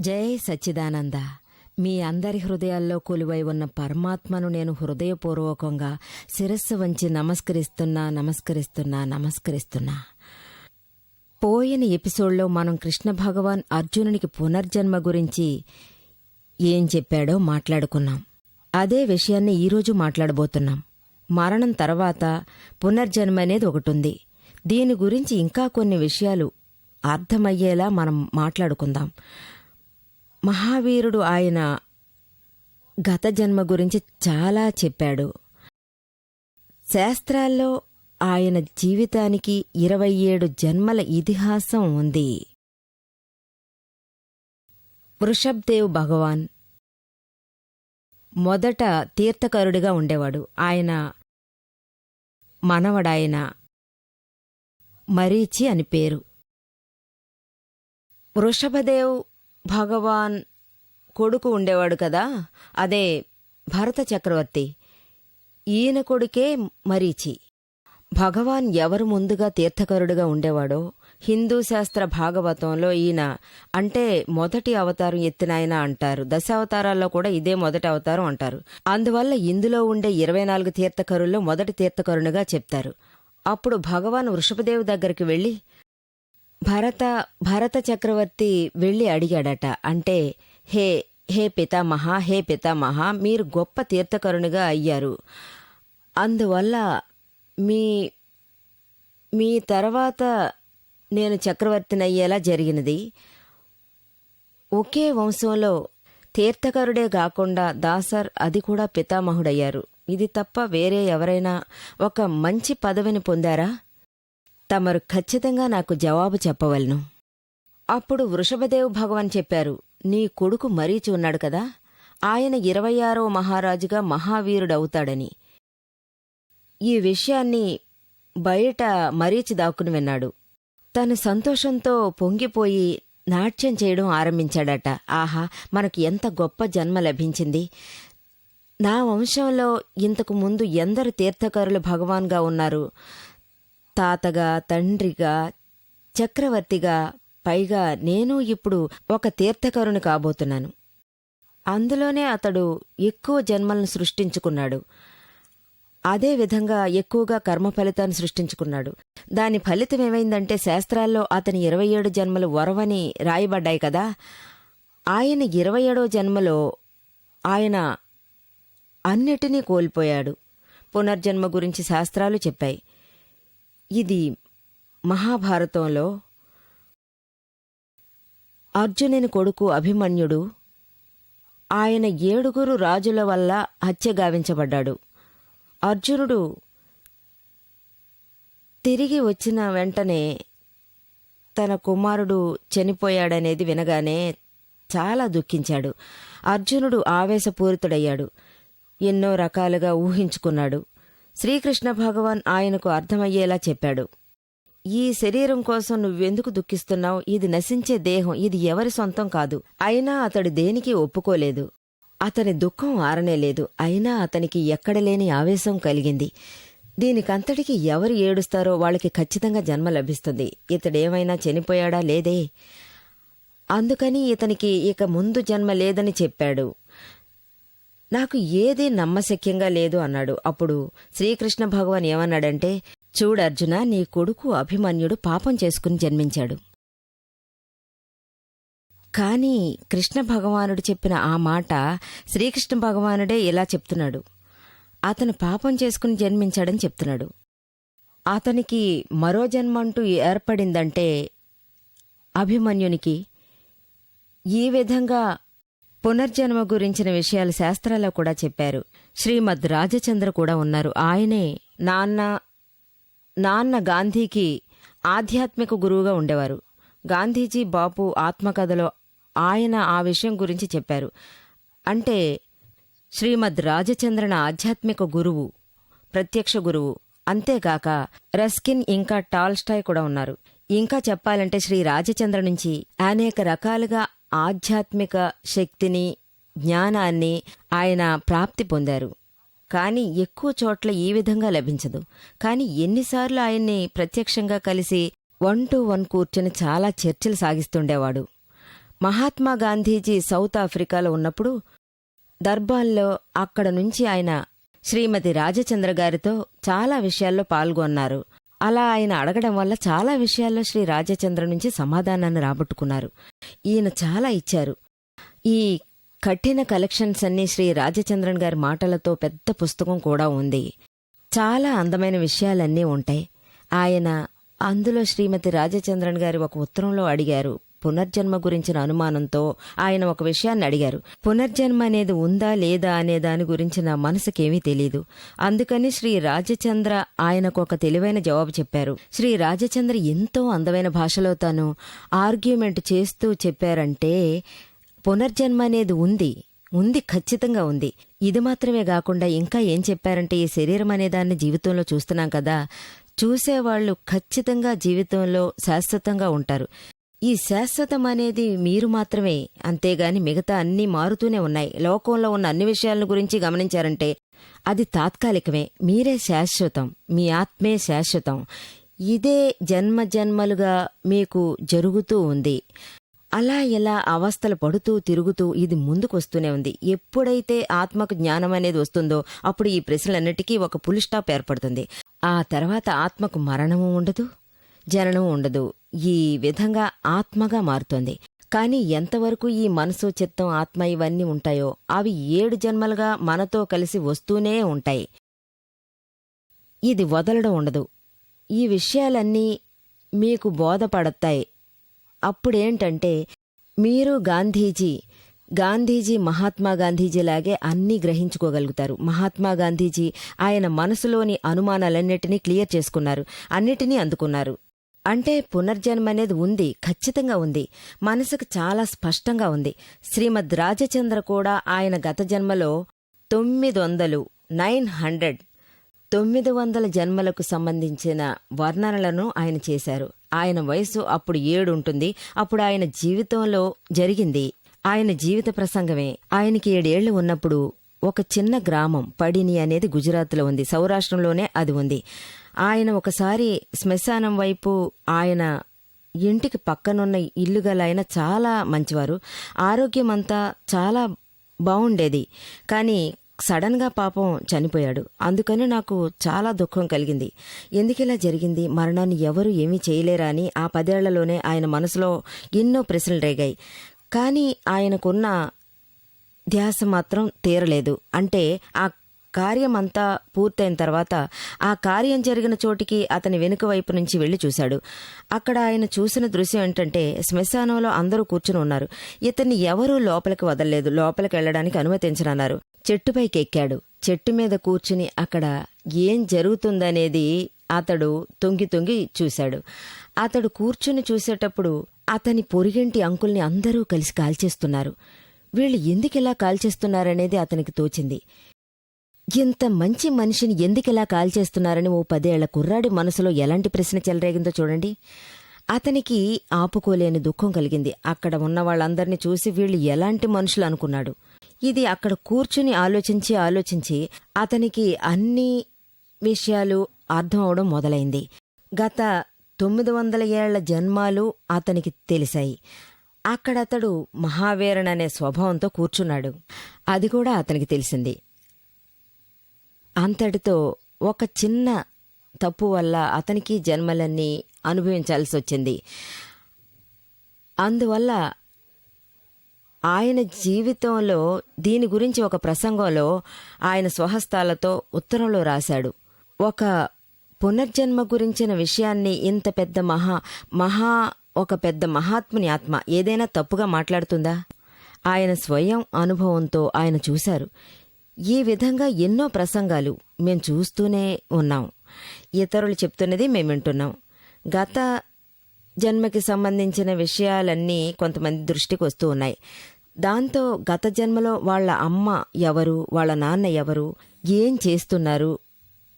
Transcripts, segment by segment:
జై సచ్చిదానంద. మీ అందరి హృదయాల్లో కొలువై ఉన్న పరమాత్మను నేను హృదయపూర్వకంగా శిరస్సు వంచి నమస్కరిస్తున్నా. పోయిన ఎపిసోడ్లో మనం కృష్ణ భగవాన్ అర్జునునికి పునర్జన్మ గురించి ఏం చెప్పాడో మాట్లాడుకున్నాం. అదే విషయాన్ని ఈరోజు మాట్లాడబోతున్నాం. మరణం తర్వాత పునర్జన్మ అనేది ఒకటుంది. దీని గురించి ఇంకా కొన్ని విషయాలు అర్థమయ్యేలా మనం మాట్లాడుకుందాం. మహావీరుడు ఆయన గత జన్మ గురించి చాలా చెప్పాడు. శాస్త్రాల్లో ఆయన జీవితానికి 27 జన్మల ఇతిహాసం ఉంది. వృషభదేవ్ భగవాన్ మొదట తీర్థకరుడిగా ఉండేవాడు. ఆయన మనవడాయన మరీచి అని పేరు. వృషభదేవ్ భగవాన్ కొడుకు ఉండేవాడు కదా, అదే భరత చక్రవర్తి. ఈయన కొడుకే మరీచి. భగవాన్ ఎవరు ముందుగా తీర్థకరుడుగా ఉండేవాడో హిందూ శాస్త్ర భాగవతంలో ఈయన అంటే మొదటి అవతారం ఎత్తినాయన అంటారు. దశావతారాల్లో కూడా ఇదే మొదటి అవతారం అంటారు. అందువల్ల ఇందులో ఉండే 24 తీర్థకరుల్లో మొదటి తీర్థకరునిగా చెప్తారు. అప్పుడు భగవాన్ వృషభదేవు దగ్గరికి వెళ్లి భరత చక్రవర్తి వెళ్లి అడిగాడట. అంటే హే పితామహ, మీరు గొప్ప తీర్థకరునిగా అయ్యారు. అందువల్ల మీ తర్వాత నేను చక్రవర్తినయ్యేలా జరిగినది. ఒకే వంశంలో తీర్థకరుడే కాకుండా దాసర్ అది కూడా పితామహుడయ్యారు. ఇది తప్ప వేరే ఎవరైనా ఒక మంచి పదవిని పొందారా? తమరు ఖచ్చితంగా నాకు జవాబు చెప్పవలను. అప్పుడు వృషభదేవ్ భగవాన్ చెప్పారు, నీ కొడుకు మరీచి ఉన్నాడు కదా, ఆయన 26వ మహారాజుగా మహావీరుడవుతాడని. ఈ విషయాన్ని బయట మరీచి దాక్కుని విన్నాడు. తను సంతోషంతో పొంగిపోయి నాట్యం చేయడం ఆరంభించాడట. ఆహా, మనకు ఎంత గొప్ప జన్మ లభించింది. నా వంశంలో ఇంతకు ముందు ఎందరు తీర్థకరులు భగవాన్గా ఉన్నారు. తాతగా, తండ్రిగా, చక్రవర్తిగా, పైగా నేను ఇప్పుడు ఒక తీర్థకరుని కాబోతున్నాను. అందులోనే అతడు ఎక్కువ జన్మలను సృష్టించుకున్నాడు. అదేవిధంగా ఎక్కువగా కర్మ ఫలితాన్ని సృష్టించుకున్నాడు. దాని ఫలితమేమైందంటే శాస్త్రాల్లో అతని 27 జన్మలు వరవని రాయబడ్డాయి కదా. ఆయన 27వ జన్మలో ఆయన అన్నిటినీ కోల్పోయాడు. పునర్జన్మ గురించి శాస్త్రాలు చెప్పాయి. ఇది మహాభారతంలో అర్జునుని కొడుకు అభిమన్యుడు ఆయన 7 రాజుల వల్ల హత్యగావించబడ్డాడు. అర్జునుడు తిరిగి వచ్చిన వెంటనే తన కుమారుడు చనిపోయాడనేది వినగానే చాలా దుఃఖించాడు. అర్జునుడు ఆవేశపూరితుడయ్యాడు. ఎన్నో రకాలుగా ఊహించుకున్నాడు. శ్రీకృష్ణ భగవాన్ ఆయనకు అర్థమయ్యేలా చెప్పాడు. ఈ శరీరం కోసం నువ్వెందుకు దుఃఖిస్తున్నావు? ఇది నశించే దేహం, ఇది ఎవరి సొంతం కాదు. అయినా అతడు దేనికి ఒప్పుకోలేదు. అతని దుఃఖం ఆరనేలేదు. అయినా అతనికి ఎక్కడలేని ఆవేశం కలిగింది. దీనికంతటికి ఎవరు ఏడుస్తారో వాళ్ళకి ఖచ్చితంగా జన్మ లభిస్తుంది. ఇతడేమైనా చనిపోయాడా? లేదే. అందుకని ఇతనికి ఇక ముందు జన్మ లేదని చెప్పాడు. నాకు ఏదీ నమ్మశక్యంగా లేదు అన్నాడు. అప్పుడు శ్రీకృష్ణ భగవాన్ ఏమన్నాడంటే, చూడర్జున, నీ కొడుకు అభిమన్యుడు పాపం చేసుకుని జన్మించాడు. కాని కృష్ణ భగవానుడు చెప్పిన ఆ మాట శ్రీకృష్ణ భగవానుడే ఇలా చెప్తున్నాడు. అతను పాపం చేసుకుని జన్మించాడని చెప్తున్నాడు. అతనికి మరో జన్మంటూ ఏర్పడిందంటే అభిమన్యునికి ఈ విధంగా పునర్జన్మ గురించిన విషయాలు శాస్త్రాల్లో కూడా చెప్పారు. శ్రీమద్ రాజచంద్ర కూడా ఉన్నారు. ఆయనే నాన్న గాంధీకి ఆధ్యాత్మిక గురువుగా ఉండేవారు. గాంధీజీ బాపు ఆత్మకథలో ఆయన ఆ విషయం గురించి చెప్పారు. అంటే శ్రీమద్ రాజచంద్రన ఆధ్యాత్మిక గురువు, ప్రత్యక్ష గురువు. అంతేగాక రస్కిన్ ఇంకా టాల్స్టాయ్ కూడా ఉన్నారు. ఇంకా చెప్పాలంటే శ్రీ రాజచంద్ర నుంచి అనేక రకాలుగా ఆధ్యాత్మిక శక్తిని, జ్ఞానాన్ని ఆయన ప్రాప్తి పొందారు. కాని ఎక్కువ చోట్ల ఈ విధంగా లభించదు. కాని ఎన్నిసార్లు ఆయన్ని ప్రత్యక్షంగా కలిసి 1-to-1 కూర్చుని చాలా చర్చలు సాగిస్తుండేవాడు. మహాత్మా గాంధీజీ సౌత్ ఆఫ్రికాలో ఉన్నప్పుడు దర్బాన్లో అక్కడ నుంచి ఆయన శ్రీమతి రాజచంద్ర గారితో చాలా విషయాల్లో పాల్గొన్నారు. అలా ఆయన అడగడం వల్ల చాలా విషయాల్లో శ్రీ రాజచంద్ర నుంచి సమాధానాన్ని రాబట్టుకున్నారు. ఈయన చాలా ఇచ్చారు. ఈ కఠిన కలెక్షన్స్ అన్నీ శ్రీ రాజచంద్రన్ గారి మాటలతో పెద్ద పుస్తకం కూడా ఉంది. చాలా అందమైన విషయాలన్నీ ఉంటాయి. ఆయన అందులో శ్రీమతి రాజచంద్రన్ గారి ఒక ఉత్తరంలో అడిగారు, పునర్జన్మ గురించిన అనుమానంతో ఆయన ఒక విషయాన్ని అడిగారు. పునర్జన్మ అనేది ఉందా లేదా అనే దాని గురించి నా మనసుకేమీ తెలీదు. అందుకని శ్రీ రాజచంద్ర ఆయనకు ఒక తెలివైన జవాబు చెప్పారు. శ్రీ రాజచంద్ర ఎంతో అందమైన భాషలో తాను ఆర్గ్యుమెంట్ చేస్తూ చెప్పారంటే పునర్జన్మ అనేది ఉంది, ఖచ్చితంగా ఉంది. ఇది మాత్రమే కాకుండా ఇంకా ఏం చెప్పారంటే ఈ శరీరం అనేదాన్ని జీవితంలో చూస్తున్నాం కదా, చూసేవాళ్లు ఖచ్చితంగా జీవితంలో శాశ్వతంగా ఉంటారు. ఈ శాశ్వతం అనేది మీరు మాత్రమే, అంతేగాని మిగతా అన్నీ మారుతూనే ఉన్నాయి. లోకంలో ఉన్న అన్ని విషయాల గురించి గమనించారంటే అది తాత్కాలికమే. మీరే శాశ్వతం, మీ ఆత్మే శాశ్వతం. ఇదే జన్మలుగా మీకు జరుగుతూ ఉంది. అలా ఇలా అవస్థలు పడుతూ తిరుగుతూ ఇది ముందుకొస్తూనే ఉంది. ఎప్పుడైతే ఆత్మకు జ్ఞానం అనేది వస్తుందో అప్పుడు ఈ ప్రశ్నలన్నిటికీ ఒక ఫుల్ స్టాప్ ఏర్పడుతుంది. ఆ తర్వాత ఆత్మకు మరణము ఉండదు, జననం ఉండదు. ఈ విధంగా ఆత్మగా మారుతోంది. కానీ ఎంతవరకు ఈ మనసు, చిత్తం, ఆత్మ ఇవన్నీ ఉంటాయో అవి 7 జన్మలుగా మనతో కలిసి వస్తూనే ఉంటాయి. ఇది వదలడం ఉండదు. ఈ విషయాలన్నీ మీకు బోధపడతాయి. అప్పుడేంటంటే మీరు గాంధీజీ మహాత్మా గాంధీజీలాగే అన్నీ గ్రహించుకోగలుగుతారు. మహాత్మా గాంధీజీ ఆయన మనసులోని అనుమానాలన్నిటినీ క్లియర్ చేసుకున్నారు, అన్నిటినీ అందుకున్నారు. అంటే పునర్జన్మ అనేది ఉంది, ఖచ్చితంగా ఉంది, మనసుకు చాలా స్పష్టంగా ఉంది. శ్రీమద్ రాజచంద్ర కూడా ఆయన గత జన్మలో 900 జన్మలకు సంబంధించిన వర్ణనలను ఆయన చేశారు. ఆయన వయసు అప్పుడు 7 ఉంటుంది. అప్పుడు ఆయన జీవితంలో జరిగింది ఆయన జీవిత ప్రసంగమే. ఆయనకి 7 ఏళ్లు ఉన్నప్పుడు ఒక చిన్న గ్రామం పడిని అనేది గుజరాత్లో ఉంది, సౌరాష్ట్రంలోనే అది ఉంది. ఆయన ఒకసారి శ్మశానం వైపు, ఆయన ఇంటికి పక్కనున్న ఇల్లుగల ఆయన చాలా మంచివారు, ఆరోగ్యమంతా చాలా బావుండేది. కానీ సడన్ గా పాపం చనిపోయాడు. అందుకని నాకు చాలా దుఃఖం కలిగింది. ఎందుకిలా జరిగింది, మరణాన్ని ఎవరు ఏమీ చేయలేరా అని ఆ 10 ఏళ్లలోనే ఆయన మనసులో ఎన్నో ప్రశ్నలు రేగాయి. కానీ ఆయనకున్న ధ్యాస మాత్రం తీరలేదు. అంటే ఆ కార్యమంతా పూర్తయిన తర్వాత ఆ కార్యం జరిగిన చోటికి అతని వెనుక వైపు నుంచి వెళ్లి చూశాడు. అక్కడ ఆయన చూసిన దృశ్యం ఏంటంటే శ్మశానంలో అందరూ కూర్చుని ఉన్నారు. ఇతన్ని ఎవరూ లోపలికి వదలలేదు, లోపలికి వెళ్లడానికి అనుమతించనన్నారు. చెట్టుపైకి ఎక్కాడు. చెట్టు మీద కూర్చుని అక్కడ ఏం జరుగుతుందనేది అతడు తొంగి చూశాడు. అతడు కూర్చుని చూసేటప్పుడు అతని పొరిగింటి అంకుల్ని అందరూ కలిసి కాల్చేస్తున్నారు. వీళ్ళు ఎందుకిలా కాల్చేస్తున్నారనేది అతనికి తోచింది. ఇంత మంచి మనిషిని ఎందుకిలా కాల్చేస్తున్నారని ఓ 10 ఏళ్ల కుర్రాడి మనసులో ఎలాంటి ప్రశ్న చెలరేగిందో చూడండి. అతనికి ఆపుకోలేని దుఃఖం కలిగింది. అక్కడ ఉన్న వాళ్ళందర్నీ చూసి వీళ్ళు ఎలాంటి మనుషులు అనుకున్నాడు. ఇది అక్కడ కూర్చుని ఆలోచించి అతనికి అన్ని విషయాలు అర్థం అవడం మొదలైంది. గత 900 ఏళ్ల జన్మాలు అతనికి తెలిసాయి. అక్కడతడు మహావీరననే స్వభావంతో కూర్చున్నాడు. అది కూడా అతనికి తెలిసింది. అంతటితో ఒక చిన్న తప్పు వల్ల అతనికి జన్మలన్నీ అనుభవించాల్సి వచ్చింది. అందువల్ల ఆయన జీవితంలో దీని గురించి ఒక ప్రసంగంలో ఆయన స్వహస్తాలతో ఉత్తరంలో రాశాడు. ఒక పునర్జన్మ గురించిన విషయాన్ని ఇంత పెద్ద ఒక పెద్ద మహాత్ముని ఆత్మ ఏదైనా తప్పుగా మాట్లాడుతుందా? ఆయన స్వయం అనుభవంతో ఆయన చూశారు. ఈ విధంగా ఎన్నో ప్రసంగాలు మేం చూస్తూనే ఉన్నాం. ఇతరులు చెప్తున్నది మేం వింటున్నాం. గత జన్మకి సంబంధించిన విషయాలన్నీ కొంతమంది దృష్టికి వస్తూ ఉన్నాయి. దాంతో గత జన్మలో వాళ్ళ అమ్మ ఎవరు, వాళ్ళ నాన్న ఎవరు, ఏం చేస్తున్నారు,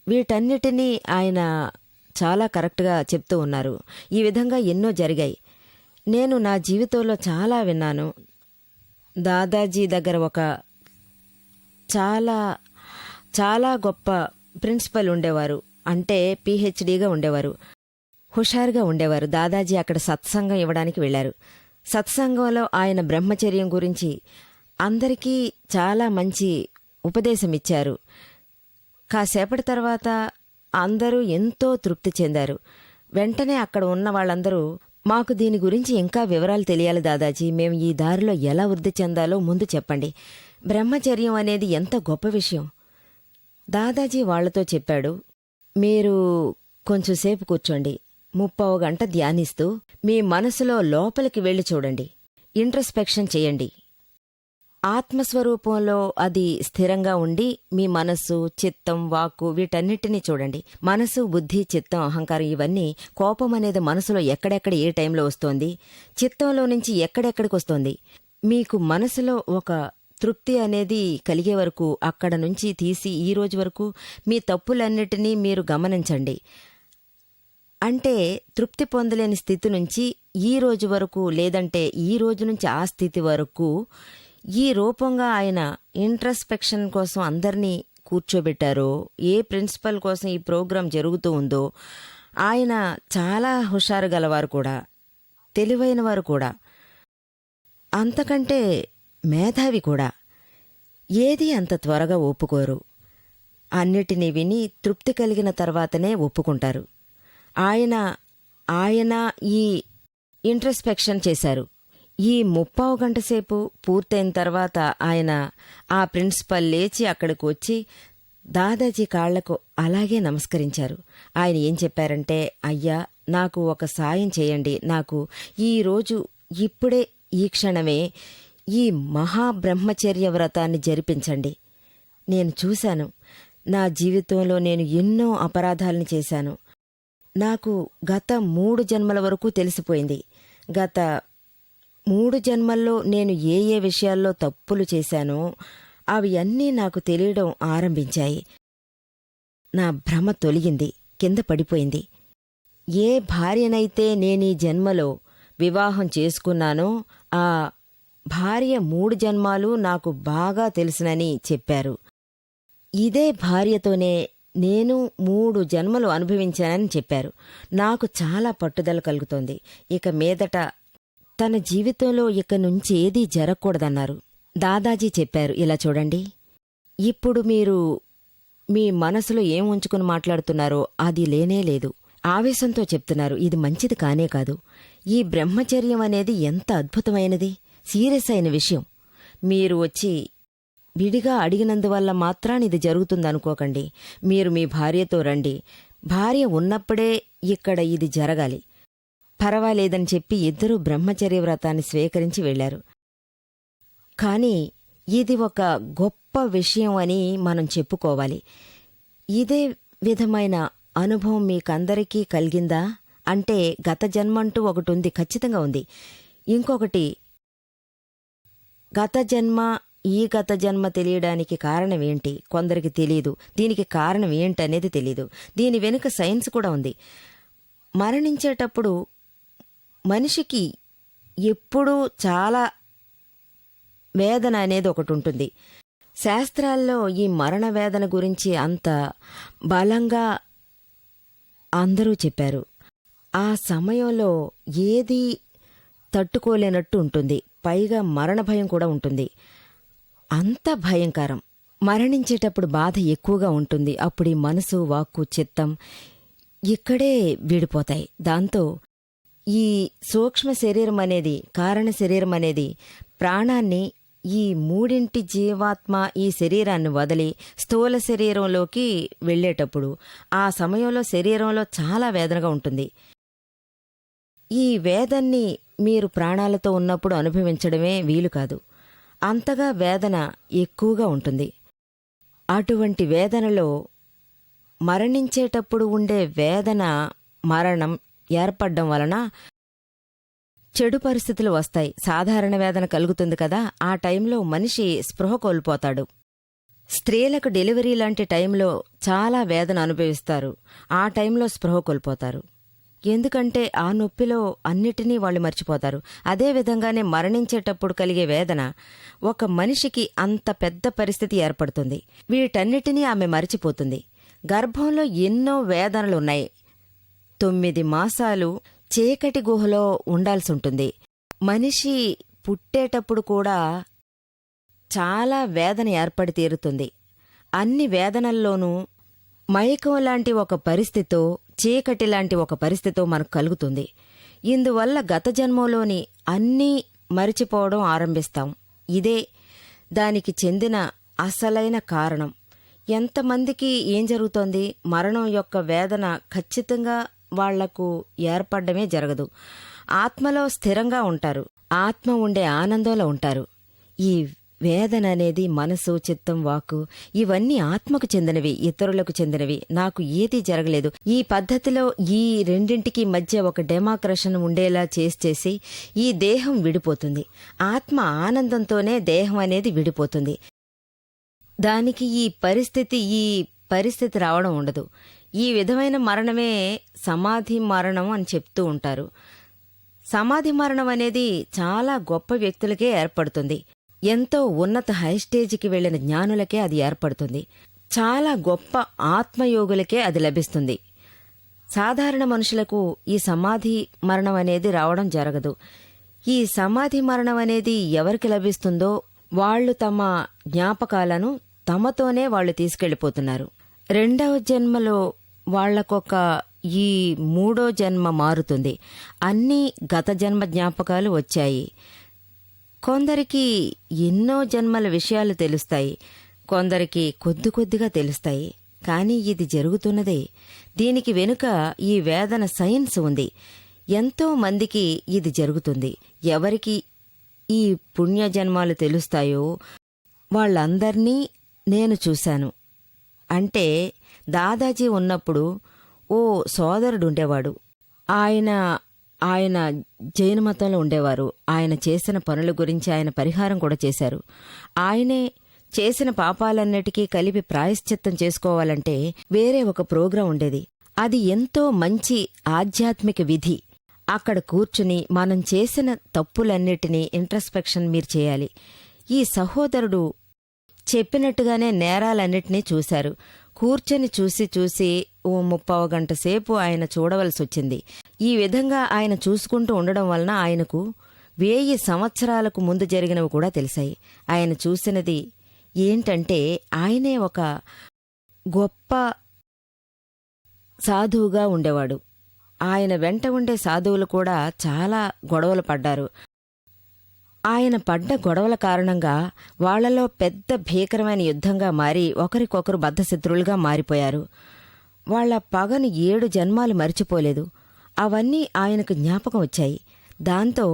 వీటన్నిటినీ ఆయన చాలా కరెక్ట్గా చెప్తూ ఉన్నారు. ఈ విధంగా ఎన్నో జరిగాయి. నేను నా జీవితంలో చాలా విన్నాను. దాదాజీ దగ్గర ఒక చాలా చాలా గొప్ప ప్రిన్సిపల్ ఉండేవారు. అంటే పిహెచ్డీగా ఉండేవారు, హుషారుగా ఉండేవారు. దాదాజీ అక్కడ సత్సంగం ఇవ్వడానికి వెళ్లారు. సత్సంగంలో ఆయన బ్రహ్మచర్యం గురించి అందరికీ చాలా మంచి ఉపదేశమిచ్చారు. కాసేపటి తర్వాత అందరూ ఎంతో తృప్తి చెందారు. వెంటనే అక్కడ ఉన్న వాళ్ళందరూ, మాకు దీని గురించి ఇంకా వివరాలు తెలియాలి దాదాజీ, మేము ఈ దారిలో ఎలా వృద్ధి చెందాలో ముందు చెప్పండి. బ్రహ్మచర్యం అనేది ఎంత గొప్ప విషయం. దాదాజీ వాళ్లతో చెప్పాడు, మీరు కొంచెంసేపు కూర్చోండి, 30 గంట ధ్యానిస్తూ మీ మనసులో లోపలికి వెళ్లి చూడండి, ఇంట్రస్పెక్షన్ చేయండి. ఆత్మస్వరూపంలో అది స్థిరంగా ఉండి మీ మనస్సు, చిత్తం, వాక్కు వీటన్నిటినీ చూడండి. మనసు, బుద్ధి, చిత్తం, అహంకారం ఇవన్నీ, కోపం అనేది మనసులో ఎక్కడెక్కడ ఏ టైంలో వస్తోంది, చిత్తంలో నుంచి ఎక్కడెక్కడికి వస్తోంది. మీకు మనసులో ఒక తృప్తి అనేది కలిగే వరకు అక్కడ నుంచి తీసి ఈ రోజు వరకు మీ తప్పులన్నిటినీ మీరు గమనించండి. అంటే తృప్తి పొందలేని స్థితి నుంచి ఈ రోజు వరకు, లేదంటే ఈ రోజు నుంచి ఆ స్థితి వరకు ఈ రూపంగా ఆయన ఇంట్రస్పెక్షన్ కోసం అందరినీ కూర్చోబెట్టారో, ఏ ప్రిన్సిపల్ కోసం ఈ ప్రోగ్రాం జరుగుతూ ఉందో, ఆయన చాలా హుషారు గలవారు కూడా, తెలివైన వారు కూడా, అంతకంటే మేధావి కూడా. ఏది అంత త్వరగా ఒప్పుకోరు. అన్నిటినీ విని తృప్తి కలిగిన తర్వాతనే ఒప్పుకుంటారు. ఆయన ఈ ఇంట్రస్పెక్షన్ చేశారు. ఈ 30 గంట సేపు పూర్తయిన తర్వాత ఆయన ఆ ప్రిన్సిపల్ లేచి అక్కడికి వచ్చి దాదాజీ కాళ్లకు అలాగే నమస్కరించారు. ఆయన ఏం చెప్పారంటే, అయ్యా, నాకు ఒక సాయం చేయండి. నాకు ఈరోజు ఇప్పుడే ఈ క్షణమే ఈ మహాబ్రహ్మచర్య వ్రతాన్ని జరిపించండి. నేను చూశాను, నా జీవితంలో నేను ఎన్నో అపరాధాలను చేశాను. నాకు గత 3 జన్మల వరకు తెలిసిపోయింది. గత 3 జన్మల్లో నేను ఏ ఏ విషయాల్లో తప్పులు చేశానో అవి అన్నీ నాకు తెలియడం ఆరంభించాయి. నా భ్రమ తొలగింది, కింద పడిపోయింది. ఏ భార్యనైతే నేనీ జన్మలో వివాహం చేసుకున్నానో ఆ భార్య 3 జన్మాలు నాకు బాగా తెలుసునని చెప్పారు. ఇదే భార్యతోనే నేను 3 జన్మలు అనుభవించానని చెప్పారు. నాకు చాలా పట్టుదల కలుగుతోంది. ఇక మీదట తన జీవితంలో ఇక నుంచి ఏదీ జరగకూడదన్నారు. దాదాజీ చెప్పారు, ఇలా చూడండి, ఇప్పుడు మీరు మీ మనసులో ఏం ఉంచుకుని మాట్లాడుతున్నారో అది లేనేలేదు. ఆవేశంతో చెప్తున్నారు. ఇది మంచిది కానే కాదు. ఈ బ్రహ్మచర్యం అనేది ఎంత అద్భుతమైనది, సీరియస్ అయిన విషయం. మీరు వచ్చి విడిగా అడిగినందువల్ల మాత్రాన ఇది జరుగుతుందనుకోకండి. మీరు మీ భార్యతో రండి. భార్య ఉన్నప్పుడే ఇక్కడ ఇది జరగాలి. పర్వాలేదని చెప్పి ఇద్దరూ బ్రహ్మచర్య వ్రతాన్ని స్వీకరించి వెళ్లారు. కాని ఇది ఒక గొప్ప విషయం అని మనం చెప్పుకోవాలి. ఇదే విధమైన అనుభవం మీకందరికీ కలిగిందా? అంటే గత జన్మంటూ ఒకటి ఉంది, ఖచ్చితంగా ఉంది. ఇంకొకటి, గత జన్మ, ఈ గత జన్మ తెలియడానికి కారణం ఏంటి? కొందరికి తెలీదు. దీనికి కారణం ఏంటనేది తెలీదు. దీని వెనుక సైన్స్ కూడా ఉంది. మరణించేటప్పుడు మనిషికి ఎప్పుడూ చాలా వేదన అనేది ఒకటి ఉంటుంది. శాస్త్రాల్లో ఈ మరణ వేదన గురించి అంత బలంగా అందరూ చెప్పారు. ఆ సమయంలో ఏదీ తట్టుకోలేనట్టు ఉంటుంది. పైగా మరణ భయం కూడా ఉంటుంది. అంత భయంకరం. మరణించేటప్పుడు బాధ ఎక్కువగా ఉంటుంది. అప్పుడు ఈ మనసు, వాక్కు, చిత్తం ఇక్కడే విడిపోతాయి. దాంతో ఈ సూక్ష్మ శరీరం అనేది, కారణ శరీరం అనేది ప్రాణాన్ని, ఈ 3 జీవాత్మ ఈ శరీరాన్ని వదిలి స్థూల శరీరంలోకి వెళ్లేటప్పుడు ఆ సమయంలో శరీరంలో చాలా వేదనగా ఉంటుంది. ఈ వేదన్ని మీరు ప్రాణాలతో ఉన్నప్పుడు అనుభవించడమే వీలు కాదు. అంతగా వేదన ఎక్కువగా ఉంటుంది. అటువంటి వేదనలో మరణించేటప్పుడు ఉండే వేదన, మరణం ఏర్పడ్డం వలన చెడు పరిస్థితులు వస్తాయి. సాధారణ వేదన కలుగుతుంది కదా, ఆ టైంలో మనిషి స్పృహ కోల్పోతాడు. స్త్రీలకు డెలివరీ లాంటి టైంలో చాలా వేదన అనుభవిస్తారు. ఆ టైంలో స్పృహ కోల్పోతారు. ఎందుకంటే ఆ నొప్పిలో అన్నిటినీ వాళ్ళు మర్చిపోతారు. అదేవిధంగానే మరణించేటప్పుడు కలిగే వేదన, ఒక మనిషికి అంత పెద్ద పరిస్థితి ఏర్పడుతుంది. వీటన్నిటినీ ఆమె మరిచిపోతుంది. గర్భంలో ఎన్నో వేదనలున్నాయి. 9 మాసాలు చీకటి గుహలో ఉండాల్సుంటుంది. మనిషి పుట్టేటప్పుడు కూడా చాలా వేదన ఏర్పడి తీరుతుంది. అన్ని వేదనల్లోనూ మైకం లాంటి ఒక పరిస్థితో, చీకటి లాంటి ఒక పరిస్థితో మనకు కలుగుతుంది. ఇందువల్ల గత జన్మలోని అన్నీ మరిచిపోవడం ఆరంభిస్తాం. ఇదే దానికి చెందిన అసలైన కారణం. ఎంతమందికి ఏం జరుగుతోంది? మరణం యొక్క వేదన ఖచ్చితంగా వాళ్లకు ఏర్పడ్డమే జరగదు. ఆత్మలో స్థిరంగా ఉంటారు, ఆత్మ ఉండే ఆనందంలో ఉంటారు. ఈ వేదన అనేది మనసు, చిత్తం, వాక్కు ఇవన్నీ ఆత్మకు చెందినవి, ఇతరులకు చెందినవి. నాకు ఏదీ జరగలేదు. ఈ పద్ధతిలో ఈ రెండింటికి మధ్య ఒక డెమాక్రషన్ ఉండేలా చేసి ఈ దేహం విడిపోతుంది. ఆత్మ ఆనందంతోనే దేహం అనేది విడిపోతుంది. దానికి ఈ పరిస్థితి రావడం ఉండదు. ఈ విధమైన మరణమే సమాధి మరణం అని చెప్తూ ఉంటారు. సమాధి మరణం అనేది చాలా గొప్ప వ్యక్తులకే ఏర్పడుతుంది. ఎంతో ఉన్నత హైస్టేజికి వెళ్లిన జ్ఞానులకే అది ఏర్పడుతుంది. చాలా గొప్ప ఆత్మయోగులకే అది లభిస్తుంది. సాధారణ మనుషులకు ఈ సమాధి మరణం అనేది రావడం జరగదు. ఈ సమాధి మరణం అనేది ఎవరికి లభిస్తుందో వాళ్లు తమ జ్ఞాపకాలను తమతోనే వాళ్లు తీసుకెళ్లిపోతున్నారు. రెండవ జన్మలో వాళ్లకొక ఈ మూడో జన్మ మారుతుంది. అన్నీ గత జన్మ జ్ఞాపకాలు వచ్చాయి. కొందరికి ఎన్నో జన్మల విషయాలు తెలుస్తాయి, కొందరికి కొద్ది కొద్దిగా తెలుస్తాయి. కానీ ఇది జరుగుతున్నదే. దీనికి వెనుక ఈ వేదన సైన్స్ ఉంది. ఎంతో మందికి ఇది జరుగుతుంది. ఎవరికి ఈ పుణ్యజన్మాలు తెలుస్తాయో వాళ్ళందర్నీ నేను చూశాను. అంటే దాదాజీ ఉన్నప్పుడు ఓ సోదరుడుండేవాడు. ఆయన జైన మతంలో ఉండేవారు. ఆయన చేసిన పనుల గురించి ఆయన పరిహారం కూడా చేశారు. ఆయనే చేసిన పాపాలన్నిటికీ కలిపి ప్రాయశ్చిత్తం చేసుకోవాలంటే వేరే ఒక ప్రోగ్రాం ఉండేది. అది ఎంతో మంచి ఆధ్యాత్మిక విధి. అక్కడ కూర్చుని మనం చేసిన తప్పులన్నిటినీ ఇంట్రస్పెక్షన్ మీరు చేయాలి. ఈ సహోదరుడు చెప్పినట్టుగానే నేరాలన్నిటినీ చూశారు. కూర్చొని చూసి ఓ 30 గంట సేపు ఆయన చూడవలసి వచ్చింది. ఈ విధంగా ఆయన చూసుకుంటూ ఉండడం వలన ఆయనకు 1000 సంవత్సరాలకు ముందు జరిగినవి కూడా తెలిసాయి. ఆయన చూసినది ఏంటంటే ఆయనే ఒక గొప్ప సాధువుగా ఉండేవాడు. ఆయన వెంట ఉండే సాధువులు కూడా చాలా గొడవలు పడ్డారు. ఆయన పడ్డ గొడవల కారణంగా వాళ్లలో పెద్ద భీకరమైన యుద్ధంగా మారి ఒకరికొకరు బద్ధశత్రువులుగా మారిపోయారు. వాళ్ల పగను 7 జన్మాలు మరిచిపోలేదు. అవన్నీ ఆయనకు జ్ఞాపకం వచ్చాయి. దాంతో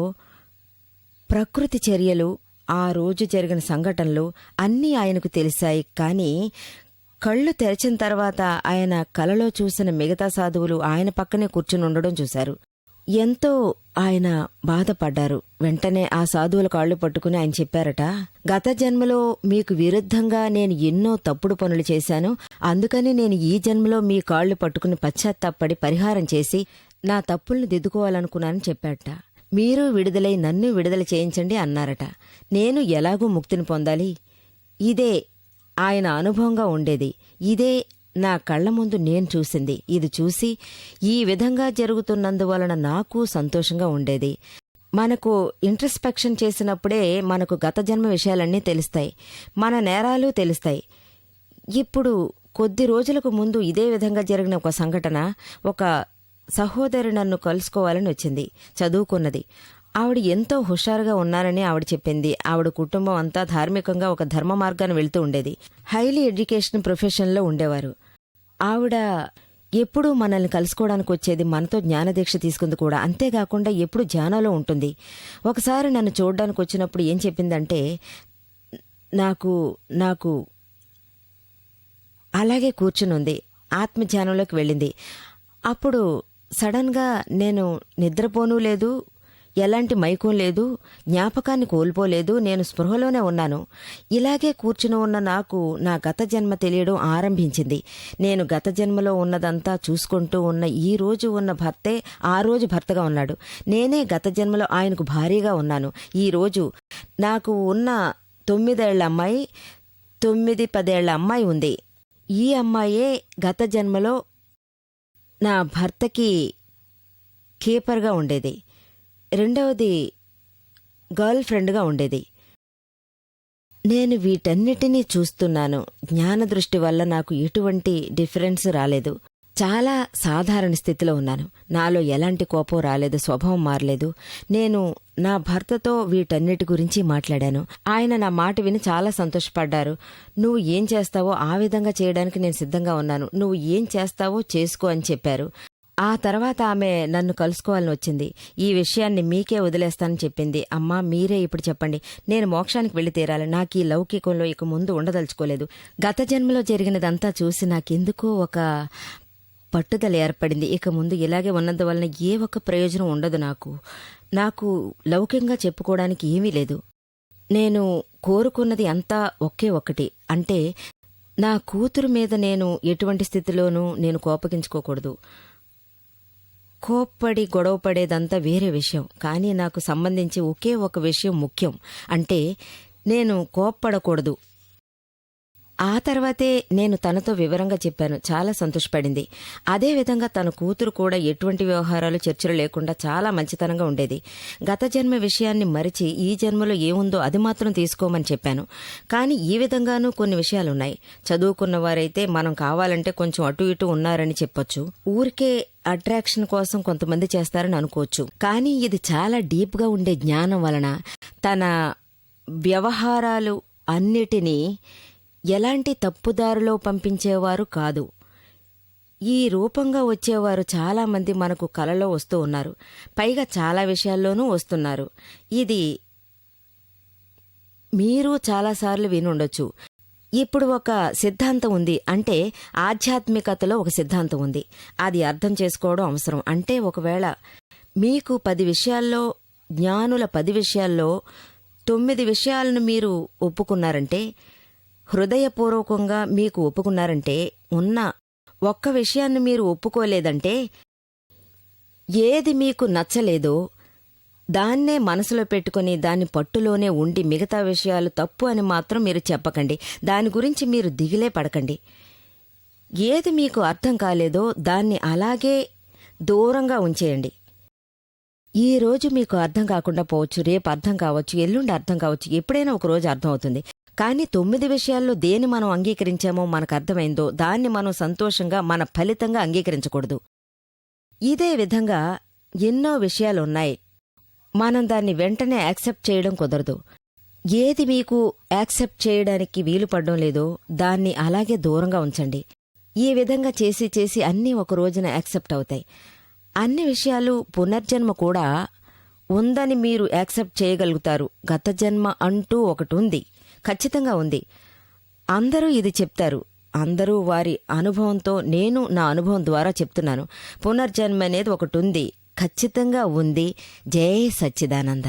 ప్రకృతి చర్యలు, ఆ రోజు జరిగిన సంఘటనలు అన్నీ ఆయనకు తెలిసాయి. కానీ కళ్ళు తెరచిన తర్వాత ఆయన కలలో చూసిన మిగతా సాధువులు ఆయన పక్కనే కూర్చుని ఉండడం చూశారు. ఎంతో ఆయన బాధపడ్డారు. వెంటనే ఆ సాధువుల కాళ్లు పట్టుకుని ఆయన చెప్పారట, గత జన్మలో మీకు విరుద్ధంగా నేను ఎన్నో తప్పుడు పనులు చేశాను. అందుకని నేను ఈ జన్మలో మీ కాళ్లు పట్టుకుని పశ్చాత్తాపడి పరిహారం చేసి నా తప్పుల్ని దిద్దుకోవాలనుకున్నానని చెప్పారట. మీరు విడుదలై నన్ను విడుదల చేయించండి అన్నారట. నేను ఎలాగూ ముక్తిని పొందాలి. ఇదే ఆయన అనుభవంగా ఉండేది. ఇదే నా కళ్ల ముందు నేను చూసింది. ఇది చూసి ఈ విధంగా జరుగుతున్నందువలన నాకు సంతోషంగా ఉండేది. మనకు ఇంట్రస్పెక్షన్ చేసినప్పుడే మనకు గత జన్మ విషయాలన్నీ తెలుస్తాయి, మన నేరాలు తెలుస్తాయి. ఇప్పుడు కొద్ది రోజులకు ముందు ఇదే విధంగా జరిగిన ఒక సంఘటన. ఒక సహోదరి నన్ను కలుసుకోవాలని వచ్చింది. చదువుకున్నది. ఆవిడ ఎంతో హుషారుగా ఉన్నారని ఆవిడ చెప్పింది. ఆవిడ కుటుంబం అంతా ధార్మికంగా ఒక ధర్మ మార్గాన్ని వెళ్తూ ఉండేది. హైలీ ఎడ్యుకేషన్ ప్రొఫెషన్లో ఉండేవారు. ఆవిడ ఎప్పుడూ మనల్ని కలుసుకోవడానికి వచ్చేది, మనతో జ్ఞానదీక్ష తీసుకుంది కూడా. అంతేకాకుండా ఎప్పుడు ధ్యానంలో ఉంటుంది. ఒకసారి నన్ను చూడడానికి వచ్చినప్పుడు ఏం చెప్పిందంటే, నాకు అలాగే కూర్చునుంది. ఆత్మధ్యానంలోకి వెళ్ళింది. అప్పుడు సడన్గా నేను నిద్రపోనూ లేదు, ఎలాంటి మైకం లేదు, జ్ఞాపకాన్ని కోల్పోలేదు, నేను స్పృహలోనే ఉన్నాను. ఇలాగే కూర్చుని ఉన్న నాకు నా గత జన్మ తెలియడం ఆరంభించింది. నేను గత జన్మలో ఉన్నదంతా చూసుకుంటూ ఉన్న ఈ రోజు ఉన్న భర్తే ఆ రోజు భర్తగా ఉన్నాడు. నేనే గత జన్మలో ఆయనకు భారీగా ఉన్నాను. ఈ రోజు నాకు ఉన్న 9 ఏళ్ల అమ్మాయి, 9-10 ఏళ్ల అమ్మాయి ఉంది. ఈ అమ్మాయే గత జన్మలో నా భర్తకి కీపర్గా ఉండేది. రెండవది గర్ల్ ఫ్రెండ్గా ఉండేది. నేను వీటన్నిటినీ చూస్తున్నాను. జ్ఞానదృష్టి వల్ల నాకు ఎటువంటి డిఫరెన్స్ రాలేదు. చాలా సాధారణ స్థితిలో ఉన్నాను. నాలో ఎలాంటి కోపం రాలేదు, స్వభావం మారలేదు. నేను నా భర్తతో వీటన్నిటి గురించి మాట్లాడాను. ఆయన నా మాట విని చాలా సంతోషపడ్డారు. నువ్వు ఏం చేస్తావో ఆ విధంగా చేయడానికి నేను సిద్ధంగా ఉన్నాను, నువ్వు ఏం చేస్తావో చేసుకో అని చెప్పారు. ఆ తర్వాత ఆమె నన్ను కలుసుకోవాలని వచ్చింది. ఈ విషయాన్ని మీకే వదిలేస్తానని చెప్పింది. అమ్మా, మీరే ఇప్పుడు చెప్పండి, నేను మోక్షానికి వెళ్లి తీరాలి. నాకు ఈ లౌకికంలో ఇక ముందు ఉండదలుచుకోలేదు. గత జన్మలో జరిగినదంతా చూసి నాకెందుకో ఒక పట్టుదల ఏర్పడింది. ఇక ముందు ఇలాగే ఉన్నందువలన ఏ ఒక్క ప్రయోజనం ఉండదు. నాకు లౌకికంగా చెప్పుకోవడానికి ఏమీ లేదు. నేను కోరుకున్నది అంతా ఒకే ఒక్కటి, అంటే నా కూతురు మీద నేను ఎటువంటి స్థితిలోనూ నేను కోపగించుకోకూడదు. కోప్పడి గొడవపడేదంతా వేరే విషయం, కానీ నాకు సంబంధించి ఒకే ఒక విషయం ముఖ్యం, అంటే నేను కోప్పడకూడదు. ఆ తర్వాతే నేను తనతో వివరంగా చెప్పాను. చాలా సంతోషపడింది. అదేవిధంగా తన కూతురు కూడా ఎటువంటి వ్యవహారాలు చర్చలు లేకుండా చాలా మంచితనంగా ఉండేది. గత జన్మ విషయాన్ని మరిచి ఈ జన్మలో ఏముందో అది మాత్రం తీసుకోమని చెప్పాను. కానీ ఈ విధంగానూ కొన్ని విషయాలున్నాయి. చదువుకున్న వారైతే మనం కావాలంటే కొంచెం అటు ఇటు ఉన్నారని చెప్పొచ్చు. ఊరికే అట్రాక్షన్ కోసం కొంతమంది చేస్తారని అనుకోవచ్చు. కానీ ఇది చాలా డీప్గా ఉండే జ్ఞానం వలన తన వ్యవహారాలు అన్నిటినీ ఎలాంటి తప్పుదారిలో పంపించేవారు కాదు. ఈ రూపంగా వచ్చేవారు చాలామంది మనకు కలలో వస్తూ ఉన్నారు. పైగా చాలా విషయాల్లోనూ వస్తున్నారు. ఇది మీరు చాలాసార్లు వినుండొచ్చు. ఇప్పుడు ఒక సిద్ధాంతం ఉంది, అంటే ఆధ్యాత్మికతలో ఒక సిద్ధాంతం ఉంది. అది అర్థం చేసుకోవడం అవసరం. అంటే ఒకవేళ మీకు 10 విషయాల్లో, జ్ఞానుల 10 విషయాల్లో 9 విషయాలను మీరు ఒప్పుకున్నారంటే, హృదయపూర్వకంగా మీకు ఒప్పుకున్నారంటే, ఉన్న ఒక్క విషయాన్ని మీరు ఒప్పుకోలేదంటే, ఏది మీకు నచ్చలేదో దాన్నే మనసులో పెట్టుకుని దాని పట్టులోనే ఉండి మిగతా విషయాలు తప్పు అని మాత్రం మీరు చెప్పకండి. దాని గురించి మీరు దిగిలే పడకండి. ఏది మీకు అర్థం కాలేదో దాన్ని అలాగే దూరంగా ఉంచేయండి. ఈ రోజు మీకు అర్థం కాకుండా పోవచ్చు, రేపు అర్థం కావచ్చు, ఎల్లుండి అర్థం కావచ్చు, ఎప్పుడైనా ఒక రోజు అర్థం అవుతుంది. కానీ 9 విషయాల్లో దేని మనం అంగీకరించామో, మనకు అర్థమైందో దాన్ని మనం సంతోషంగా మన ఫలితంగా అంగీకరించకూడదు. ఇదే విధంగా ఎన్నో విషయాలున్నాయి. మనం దాన్ని వెంటనే యాక్సెప్ట్ చేయడం కుదరదు. ఏది మీకు యాక్సెప్ట్ చేయడానికి వీలు పడడం లేదో దాన్ని అలాగే దూరంగా ఉంచండి. ఈ విధంగా చేసి చేసి అన్నీ ఒక రోజున యాక్సెప్ట్ అవుతాయి. అన్ని విషయాలు, పునర్జన్మ కూడా ఉందని మీరు యాక్సెప్ట్ చేయగలుగుతారు. గత జన్మ అంటూ ఒకటి ఉంది, ఖచ్చితంగా ఉంది. అందరూ ఇది చెప్తారు. అందరూ వారి అనుభవంతో, నేను నా అనుభవం ద్వారా చెప్తున్నాను. పునర్జన్మ అనేది ఒకటి ఉంది, ఖచ్చితంగా ఉంది. జై సచ్చిదానంద.